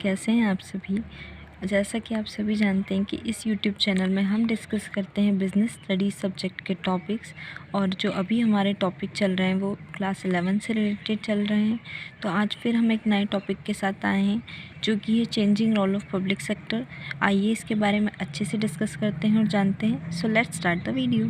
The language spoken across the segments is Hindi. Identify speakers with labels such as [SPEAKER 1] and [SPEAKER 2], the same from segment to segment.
[SPEAKER 1] कैसे हैं आप सभी। जैसा कि आप सभी जानते हैं कि इस यूट्यूब चैनल में हम डिस्कस करते हैं बिज़नेस स्टडीज़ सब्जेक्ट के टॉपिक्स, और जो अभी हमारे टॉपिक चल रहे हैं वो क्लास 11 से रिलेटेड चल रहे हैं। तो आज फिर हम एक नए टॉपिक के साथ आए हैं जो कि है changing role of public sector. आइए इसके बारे में अच्छे से डिस्कस करते हैं और जानते हैं। So let's start the video.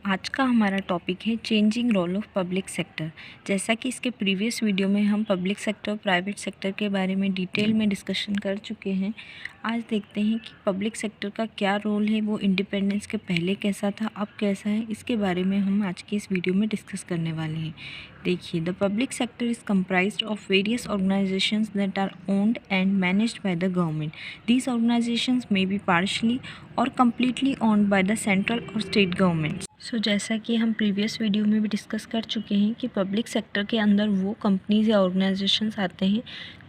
[SPEAKER 1] आज का हमारा टॉपिक है changing role of public sector. जैसा कि इसके प्रीवियस वीडियो में हम पब्लिक सेक्टर प्राइवेट सेक्टर के बारे में डिटेल में डिस्कशन कर चुके हैं। आज देखते हैं कि पब्लिक सेक्टर का क्या रोल है, वो इंडिपेंडेंस के पहले कैसा था, अब कैसा है। इसके बारे में हम आज के इस वीडियो में डिस्कस करने वाले हैं। देखिए, the public sector is comprised of various organisations that are owned and managed by the government. These organizations may be partially और completely owned by the central और स्टेट गवर्नमेंट्स। जैसा कि हम प्रीवियस वीडियो में भी डिस्कस कर चुके हैं कि पब्लिक सेक्टर के अंदर वो कंपनीज या ऑर्गेनाइजेशंस आते हैं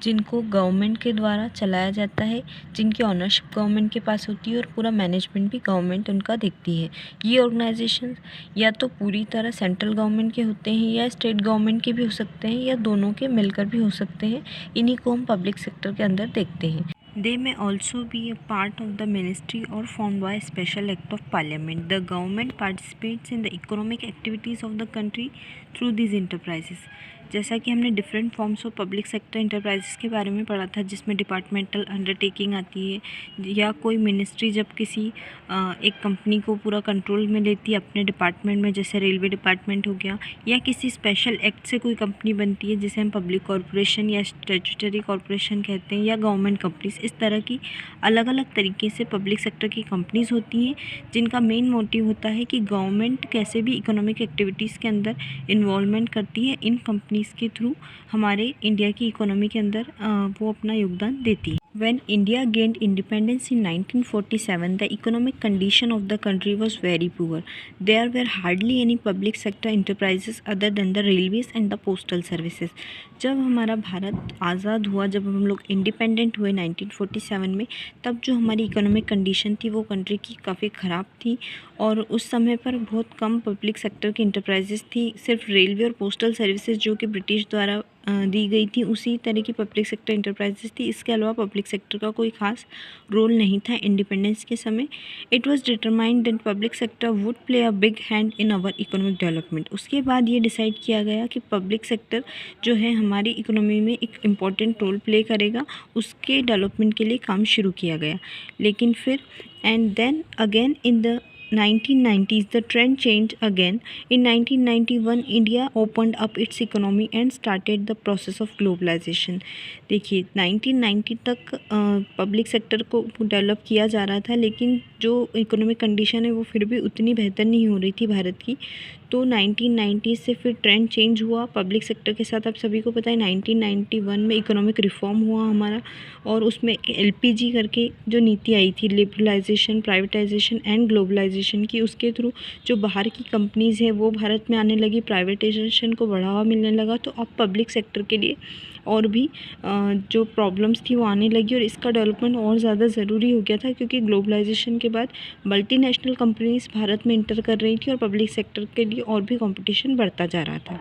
[SPEAKER 1] जिनको गवर्नमेंट के द्वारा चलाया जाता है, जिनकी ऑनरशिप गवर्नमेंट के पास होती है और पूरा मैनेजमेंट भी गवर्नमेंट उनका देखती है। ये ऑर्गेनाइजेशंस या तो पूरी तरह सेंट्रल गवर्नमेंट के होते हैं या स्टेट गवर्नमेंट के भी हो सकते हैं या दोनों के मिलकर भी हो सकते हैं। इन्हीं को हम पब्लिक सेक्टर के अंदर देखते हैं। They may also be a part of the ministry or formed by a special act of parliament. The government participates in the economic activities of the country through these enterprises. जैसा कि हमने different forms of public sector enterprises के बारे में पढ़ा था, जिसमें डिपार्टमेंटल अंडरटेकिंग आती है या कोई मिनिस्ट्री जब किसी एक कंपनी को पूरा कंट्रोल में लेती है अपने डिपार्टमेंट में, जैसे रेलवे डिपार्टमेंट हो गया, या किसी स्पेशल एक्ट से कोई कंपनी बनती है जिसे हम पब्लिक कॉरपोरेशन या स्टैट्यूटरी कॉरपोरेशन कहते हैं, या गवर्नमेंट कंपनीज। इस तरह की अलग अलग तरीके से पब्लिक सेक्टर की कंपनीज होती हैं जिनका मेन मोटिव होता है कि गवर्नमेंट कैसे भी इकोनॉमिक एक्टिविटीज़ के अंदर इन्वॉल्वमेंट करती है, इन कंपनीज के थ्रू हमारे इंडिया की इकोनॉमी के अंदर वो अपना योगदान देती है। When India gained independence in 1947, the economic condition of the country was very poor. There were hardly any public sector enterprises other than the railways and the postal services. जब हमारा भारत आज़ाद हुआ, जब हम लोग इंडिपेंडेंट हुए 1947 में, तब जो हमारी इकोनॉमिक कंडीशन थी वो कंट्री की काफ़ी ख़राब थी और उस समय पर बहुत कम पब्लिक सेक्टर की इंटरप्राइजेस थी। सिर्फ रेलवे और पोस्टल सर्विसेज जो कि ब्रिटिश द्वारा दी गई थी, उसी तरह की पब्लिक सेक्टर इंटरप्राइजेस थी। इसके अलावा पब्लिक सेक्टर का कोई खास रोल नहीं था इंडिपेंडेंस के समय। It was determined that public sector would play a big hand in our economic development. उसके बाद ये डिसाइड किया गया कि पब्लिक सेक्टर जो है हमारी इकोनॉमी में एक इम्पॉर्टेंट रोल प्ले करेगा, उसके डेवलपमेंट के लिए काम शुरू किया गया। लेकिन फिर and then again in the 1990s the trend changed again. In 1991 India opened up its economy and started the process of globalization. देखिए, 1990 तक पब्लिक सेक्टर को डेवलप किया जा रहा था, लेकिन जो इकोनॉमिक कंडीशन है वो फिर भी उतनी बेहतर नहीं हो रही थी भारत की। तो 1990 से फिर ट्रेंड चेंज हुआ पब्लिक सेक्टर के साथ। आप सभी को पता है 1991 में इकोनॉमिक रिफॉर्म हुआ हमारा, और उसमें LPG करके जो नीति आई थी, लिबरलाइजेशन, प्राइवेटाइजेशन एंड ग्लोबलाइजेशन की, उसके थ्रू जो बाहर की कंपनीज़ है वो भारत में आने लगी, प्राइवेटाइजेशन को बढ़ावा मिलने लगा। तो अब पब्लिक सेक्टर के लिए और भी जो प्रॉब्लम्स थी वो आने लगी और इसका डेवलपमेंट और ज़्यादा ज़रूरी हो गया था, क्योंकि ग्लोबलाइजेशन के बाद मल्टीनेशनल कंपनीज भारत में इंटर कर रही थी और पब्लिक सेक्टर के लिए और भी कंपटीशन बढ़ता जा रहा था।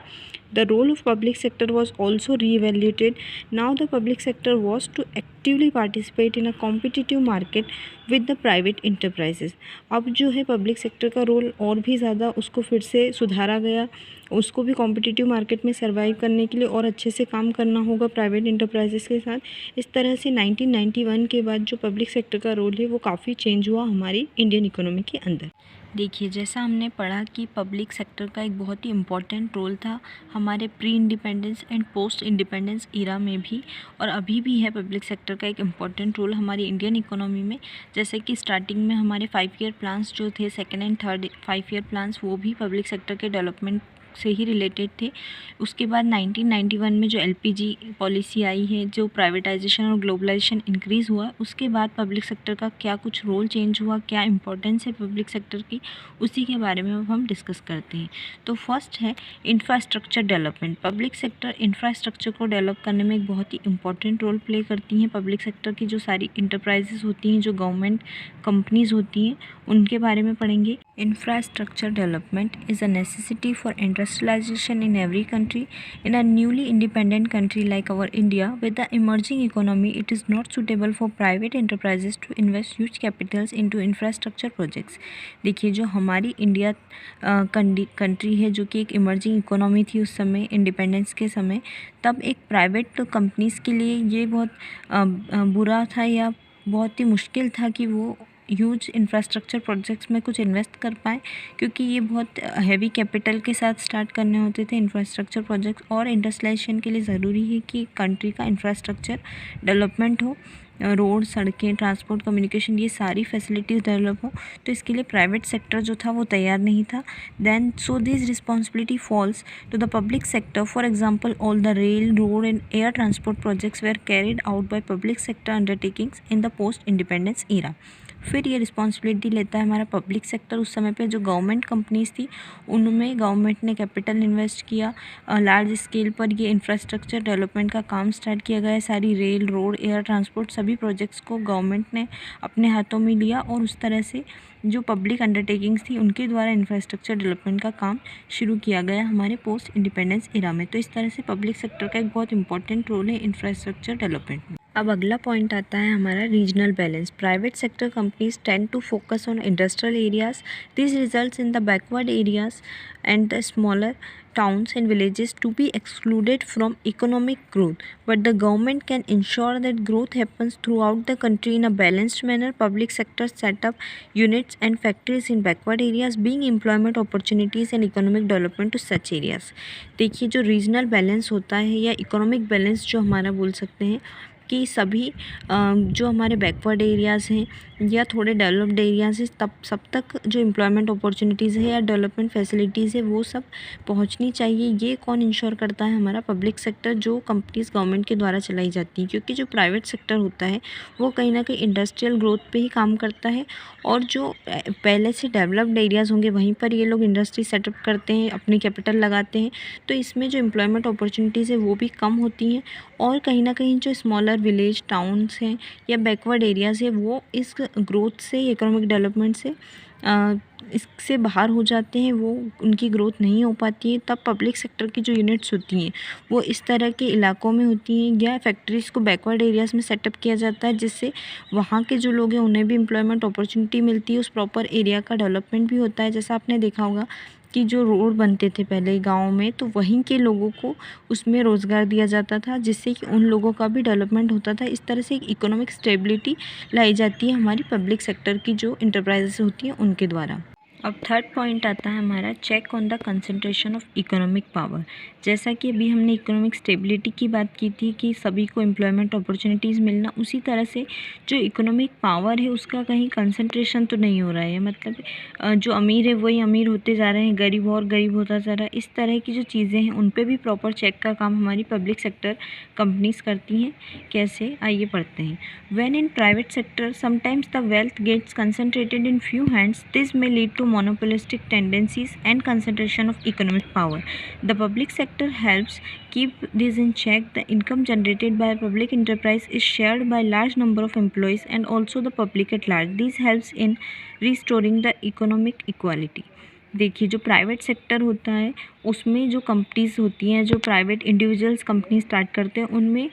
[SPEAKER 1] The role of public sector was also re-evaluated. Now the public sector was to actively participate in a competitive market with the private enterprises. अब जो है पब्लिक सेक्टर का रोल और भी ज़्यादा उसको फिर से सुधारा गया, उसको भी कॉम्पिटिटिव मार्केट में सर्वाइव करने के लिए और अच्छे से काम करना होगा प्राइवेट इंटरप्राइजेस के साथ। इस तरह से 1991 के बाद जो पब्लिक सेक्टर का रोल है वो काफ़ी चेंज हुआ हमारी इंडियन इकोनॉमी के अंदर। देखिए, जैसा हमने पढ़ा कि पब्लिक सेक्टर का एक बहुत ही इम्पॉर्टेंट रोल था हमारे pre independence and post independence era में भी, और अभी भी है पब्लिक सेक्टर का एक इम्पॉर्टेंट रोल हमारी इंडियन इकोनॉमी में। जैसे कि स्टार्टिंग में हमारे 5 ईयर प्लान्स जो थे, second and third 5 year plans, वो भी पब्लिक सेक्टर के डेवलपमेंट से ही रिलेटेड थे। उसके बाद 1991 में जो LPG पॉलिसी आई है, जो प्राइवेटाइजेशन और ग्लोबलाइजेशन इंक्रीज़ हुआ, उसके बाद पब्लिक सेक्टर का क्या कुछ रोल चेंज हुआ, क्या इंपॉर्टेंस है पब्लिक सेक्टर की, उसी के बारे में हम डिस्कस करते हैं। तो फर्स्ट है infrastructure development. Public sector infrastructure को डेवलप करने में एक बहुत ही इंपॉर्टेंट रोल प्ले करती हैं। पब्लिक सेक्टर की जो सारी इंटरप्राइजेस होती हैं, जो गवर्नमेंट कंपनीज़ होती हैं, उनके बारे में पढ़ेंगे। Infrastructure development is a necessity for industrialization in every country. In a newly independent country like our India, with the emerging economy, it is not suitable for private enterprises to invest huge capitals into infrastructure projects. देखिए, जो हमारी इंडिया कंट्री है, जो कि एक इमर्जिंग इकोनॉमी थी उस समय इंडिपेंडेंस के समय, तब एक प्राइवेट कंपनीज़ के लिए ये बहुत बुरा था या बहुत ही मुश्किल था कि वो ह्यूज इंफ्रास्ट्रक्चर प्रोजेक्ट्स में कुछ इन्वेस्ट कर पाएँ, क्योंकि ये बहुत हैवी कैपिटल के साथ स्टार्ट करने होते थे इंफ्रास्ट्रक्चर प्रोजेक्ट्स। और इंडस्ट्रियलाइजेशन के लिए ज़रूरी है कि कंट्री का इंफ्रास्ट्रक्चर डेवलपमेंट हो, रोड, सड़कें, ट्रांसपोर्ट, कम्युनिकेशन, ये सारी फैसिलिटीज़ डेवलप हो। तो इसके लिए प्राइवेट सेक्टर जो था वो तैयार नहीं था। Then so this responsibility falls to the public sector. For example, all the rail, road and air transport projects were carried out by public sector undertakings in the post independence era. फिर ये रिस्पॉन्सिबिलिटी लेता है हमारा पब्लिक सेक्टर। उस समय पे जो गवर्नमेंट कंपनीज़ थी उनमें गवर्नमेंट ने कैपिटल इन्वेस्ट किया, लार्ज स्केल पर ये इंफ्रास्ट्रक्चर डेवलपमेंट का काम स्टार्ट किया गया है। सारी रेल, रोड, एयर ट्रांसपोर्ट सभी प्रोजेक्ट्स को गवर्नमेंट ने अपने हाथों में लिया और उस तरह से जो पब्लिक अंडरटेकिंग्स थी उनके द्वारा इंफ्रास्ट्रक्चर डेवलपमेंट का काम शुरू किया गया हमारे पोस्ट इंडिपेंडेंस इरा में। तो इस तरह से पब्लिक सेक्टर का एक बहुत इंपॉर्टेंट रोल है इंफ्रास्ट्रक्चर डेवलपमेंट में। अब अगला पॉइंट आता है हमारा regional balance. Private sector companies tend to focus on industrial areas. This results in the backward areas and the smaller towns and villages to be excluded from economic growth, but the government can ensure that growth happens throughout the country in a balanced manner. Public sector set up units and factories in backward areas, being employment opportunities and economic development to such areas. देखिए, जो रीजनल बैलेंस होता है या इकोनॉमिक बैलेंस जो हमारा बोल सकते हैं कि सभी जो हमारे बैकवर्ड एरियाज़ हैं या थोड़े डेवलप्ड एरियाज़ हैं तब सब तक जो एम्प्लॉयमेंट अपॉर्चुनिटीज़ है या डेवलपमेंट फैसिलिटीज़ है वो सब पहुंचनी चाहिए। ये कौन इंश्योर करता है? हमारा पब्लिक सेक्टर, जो कंपनीज़ गवर्नमेंट के द्वारा चलाई जाती हैं। क्योंकि जो प्राइवेट सेक्टर होता है वो कहीं ना कहीं इंडस्ट्रियल ग्रोथ पे ही काम करता है और जो पहले से डेवलप्ड एरियाज़ होंगे वहीं पर ये लोग इंडस्ट्री सेटअप करते हैं, अपनी कैपिटल लगाते हैं। तो इसमें जो एम्प्लॉयमेंट अपॉर्चुनिटीज़ है वो भी कम होती हैं और कहीं ना कहीं जो स्मॉलर विलेज, टाउन्स हैं या बैकवर्ड एरियाज़ है वो इस ग्रोथ से, इकोनॉमिक डेवलपमेंट से इससे बाहर हो जाते हैं, वो उनकी ग्रोथ नहीं हो पाती है। तब पब्लिक सेक्टर की जो यूनिट्स होती हैं वो इस तरह के इलाकों में होती हैं या फैक्ट्रीज़ को बैकवर्ड एरियाज़ में सेटअप किया जाता है, जिससे वहाँ के जो लोग हैं उन्हें भी एम्प्लॉयमेंट अपॉर्चुनिटी मिलती है, उस प्रॉपर एरिया का डेवलपमेंट भी होता है। जैसा आपने देखा होगा कि जो रोड बनते थे पहले गाँव में, तो वहीं के लोगों को उसमें रोज़गार दिया जाता था, जिससे कि उन लोगों का भी डेवलपमेंट होता था। इस तरह से एक इकोनॉमिक स्टेबिलिटी लाई जाती है हमारी पब्लिक सेक्टर की जो इंटरप्राइजेस होती हैं उनके द्वारा। अब थर्ड पॉइंट आता है हमारा check on the concentration of economic power. जैसा कि अभी हमने इकोनॉमिक स्टेबिलिटी की बात की थी कि सभी को एम्प्लॉयमेंट अपॉर्चुनिटीज़ मिलना, उसी तरह से जो इकोनॉमिक पावर है उसका कहीं कंसंट्रेशन तो नहीं हो रहा है। मतलब जो अमीर है वही अमीर होते जा रहे हैं, गरीब और गरीब होता जा रहा है। इस तरह की जो चीज़ें हैं उन पर भी प्रॉपर चेक का काम हमारी पब्लिक सेक्टर कंपनीज करती हैं। कैसे, आइए पढ़ते हैं। When in private sector sometimes the wealth gets concentrated in few hands, this may lead to monopolistic tendencies and concentration of economic power. The public sector helps keep this in check. The income generated by public enterprise is shared by large number of employees and also the public at large. This helps in restoring the economic equality. देखिए, जो प्राइवेट सेक्टर होता है उसमें जो कंपनीज़ होती हैं, जो प्राइवेट इंडिविजुअल्स कंपनी स्टार्ट करते हैं, उनमें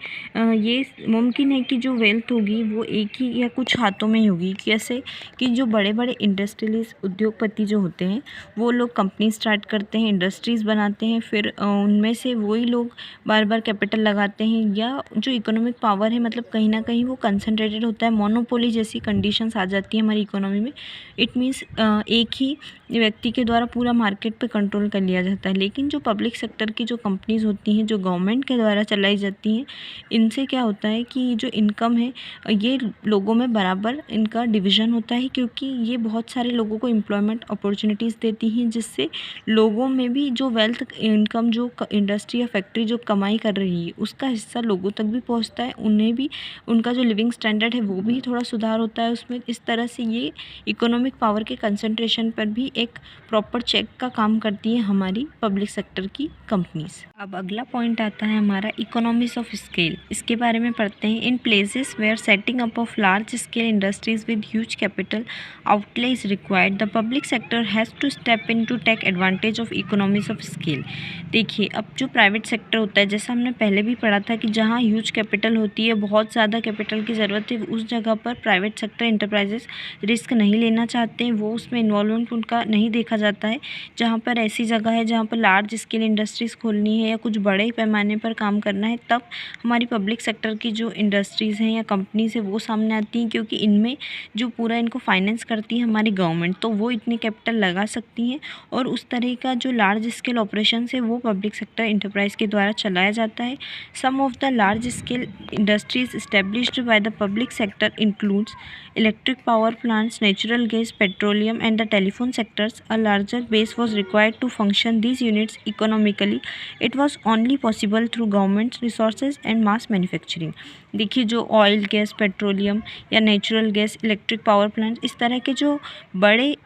[SPEAKER 1] ये मुमकिन है कि जो वेल्थ होगी वो एक ही या कुछ हाथों में ही होगी। कैसे कि जो बड़े बड़े इंडस्ट्रियलिस्ट, उद्योगपति जो होते हैं वो लोग कंपनी स्टार्ट करते हैं, इंडस्ट्रीज़ बनाते हैं, फिर उनमें से वही लोग बार बार कैपिटल लगाते हैं। या जो इकोनॉमिक पावर है मतलब कहीं ना कहीं वो कंसनट्रेटेड होता है, मोनोपोली जैसी कंडीशंस आ जाती है हमारी इकोनॉमी में। इट मीन्स एक ही व्यक्ति के द्वारा पूरा मार्केट पे कंट्रोल कर लिया जाता है। लेकिन जो पब्लिक सेक्टर की जो कंपनीज़ होती हैं, जो गवर्नमेंट के द्वारा चलाई जाती हैं, इनसे क्या होता है कि जो इनकम है ये लोगों में बराबर इनका डिवीज़न होता है, क्योंकि ये बहुत सारे लोगों को एम्प्लॉयमेंट अपॉर्चुनिटीज़ देती हैं, जिससे लोगों में भी जो वेल्थ, इनकम, जो इंडस्ट्री या फैक्ट्री जो कमाई कर रही है उसका हिस्सा लोगों तक भी पहुँचता है, उन्हें भी उनका जो लिविंग स्टैंडर्ड है वो भी थोड़ा सुधार होता है उसमें। इस तरह से ये इकोनॉमिक पावर के कंसंट्रेशन पर भी एक प्रॉपर चेक का काम करती है हमारी पब्लिक सेक्टर की कंपनीज। अब अगला पॉइंट आता है हमारा इकोनॉमीज ऑफ स्केल। इसके बारे में पढ़ते हैं। In places where setting up of large scale industries with huge capital outlay is required, the public sector has to step in to take advantage of economies of scale. देखिए, अब जो प्राइवेट सेक्टर होता है, जैसा हमने पहले भी पढ़ा था कि जहाँ ह्यूज कैपिटल होती है, बहुत ज़्यादा कैपिटल की ज़रूरत है, उस जगह पर प्राइवेट सेक्टर इंटरप्राइजेस रिस्क नहीं लेना चाहते हैं, वो उसमें इन्वॉल्वमेंट उनका नहीं देखा जाता है। जहाँ पर ऐसी जगह है जहाँ पर लार्ज स्केल इंडस्ट्रीज़ खोलनी है या कुछ बड़े पैमाने पर काम करना है, तब हमारी पब्लिक सेक्टर की जो इंडस्ट्रीज़ हैं या कंपनीज़ है वो सामने आती हैं, क्योंकि इनमें जो पूरा इनको फाइनेंस करती है हमारी गवर्नमेंट, तो वो इतनी कैपिटल लगा सकती हैं और उस तरह का जो लार्ज स्केल ऑपरेशन है वो पब्लिक सेक्टर इंटरप्राइज के द्वारा चलाया जाता है। Some of the large scale industries established by the public sector includes electric power plants, natural gas, petroleum and the telephone sectors. A larger base was required to function these units economically. It was only possible through government resources and mass manufacturing. देखिए, जो ऑयल, गैस, पेट्रोलियम या natural gas, electric power plant, इस तरह के जो बड़े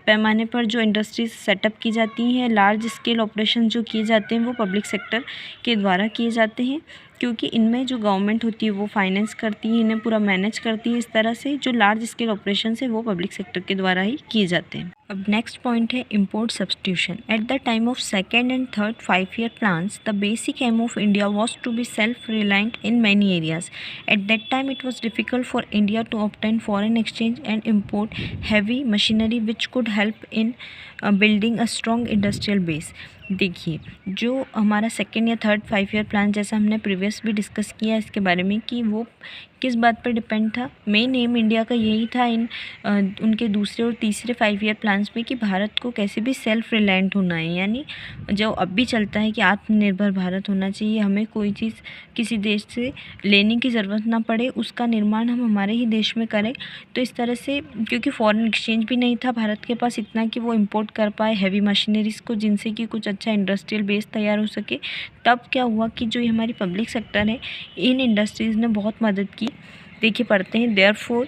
[SPEAKER 1] पैमाने पर जो इंडस्ट्रीज सेटअप की जाती हैं, लार्ज स्केल ऑपरेशन जो किए जाते हैं, वो पब्लिक सेक्टर के द्वारा किए जाते हैं, क्योंकि इनमें जो गवर्नमेंट होती है वो फाइनेंस करती है, इन्हें पूरा मैनेज करती है। इस तरह से जो लार्ज स्केल ऑपरेशन है वो पब्लिक सेक्टर के द्वारा ही किए जाते हैं। अब नेक्स्ट पॉइंट है import substitution. At the time of second and third 5-year plans, the basic aim of India was to be self reliant in many areas. At that time it was difficult for India to obtain foreign exchange and import heavy machinery which could help in building a strong industrial base. देखिए, जो हमारा सेकेंड या थर्ड 5-year प्लान, जैसा हमने प्रीवियस भी डिस्कस किया इसके बारे में कि वो किस बात पर डिपेंड था। मेन एम इंडिया का यही था इन उनके दूसरे और तीसरे 5-year प्लान्स में कि भारत को कैसे भी सेल्फ रिलायंट होना है, यानी जो अब भी चलता है कि आत्मनिर्भर भारत होना चाहिए, हमें कोई चीज़ किसी देश से लेने की ज़रूरत ना पड़े, उसका निर्माण हम हमारे ही देश में करें। तो इस तरह से, क्योंकि फॉरेन एक्सचेंज भी नहीं था भारत के पास इतना कि वो इम्पोर्ट कर पाए हैवी मशीनरीज़ को, जिनसे कि कुछ अच्छा इंडस्ट्रियल बेस तैयार हो सके, तब क्या हुआ कि जो हमारी पब्लिक सेक्टर है, इन इंडस्ट्रीज़ ने बहुत मदद की। देखिए, पढ़ते हैं। Therefore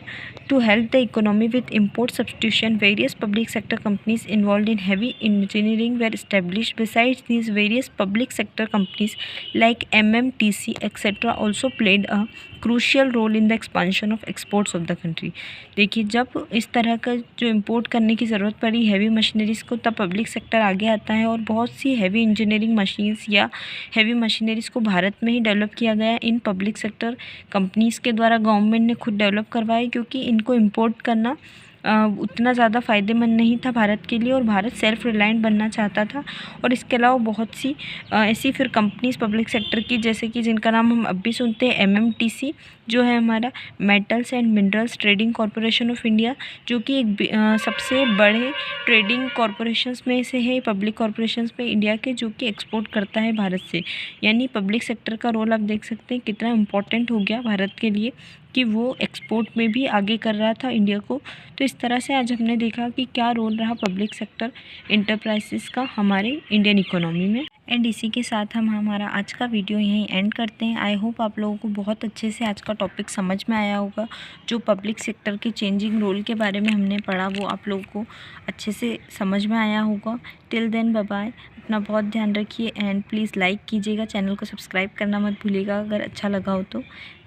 [SPEAKER 1] to help the economy with import substitution, various public sector companies involve in heavy engineering were established. Besides these, various public sector companies like MMTC etcetera also played a crucial role in the expansion of exports of the country. देखिए, जब इस तरह का जो इम्पोर्ट करने की ज़रूरत पड़ी हैवी मशीनरीज़ को, तब पब्लिक सेक्टर आगे आता है और बहुत सी हैवी इंजीनियरिंग मशीन्स या हैवी मशीनरीज़ को भारत में ही डेवलप किया गया इन पब्लिक सेक्टर कंपनीज़ के द्वारा। गवर्नमेंट ने खुद डेवलप करवाए, क्योंकि इनको इम्पोर्ट करना उतना ज़्यादा फ़ायदेमंद नहीं था भारत के लिए, और भारत सेल्फ रिलायंट बनना चाहता था। और इसके अलावा बहुत सी ऐसी फिर कंपनीज़ पब्लिक सेक्टर की, जैसे कि जिनका नाम हम अब भी सुनते हैं, MMTC जो है हमारा metals and minerals trading corporation of India, जो कि एक सबसे बड़े ट्रेडिंग कॉरपोरेशंस में से है, पब्लिक कॉरपोरेशंस में इंडिया के, जो कि एक्सपोर्ट करता है भारत से। यानी पब्लिक सेक्टर का रोल आप देख सकते हैं कितना इम्पोर्टेंट हो गया भारत के लिए, कि वो एक्सपोर्ट में भी आगे कर रहा था इंडिया को। तो इस तरह से आज हमने देखा कि क्या रोल रहा पब्लिक सेक्टर इंटरप्राइजेस का हमारे इंडियन इकोनॉमी में। एंड इसी के साथ हम हमारा आज का वीडियो यहीं एंड करते हैं। आई होप आप लोगों को बहुत अच्छे से आज का टॉपिक समझ में आया होगा। जो पब्लिक सेक्टर के चेंजिंग रोल के बारे में हमने पढ़ा, वो आप लोगों को अच्छे से समझ में आया होगा। टिल देन बाय बाय, अपना बहुत ध्यान रखिए एंड प्लीज़ लाइक कीजिएगा, चैनल को सब्सक्राइब करना मत भूलिएगा अगर अच्छा लगा हो तो।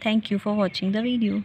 [SPEAKER 1] Thank you for watching the video.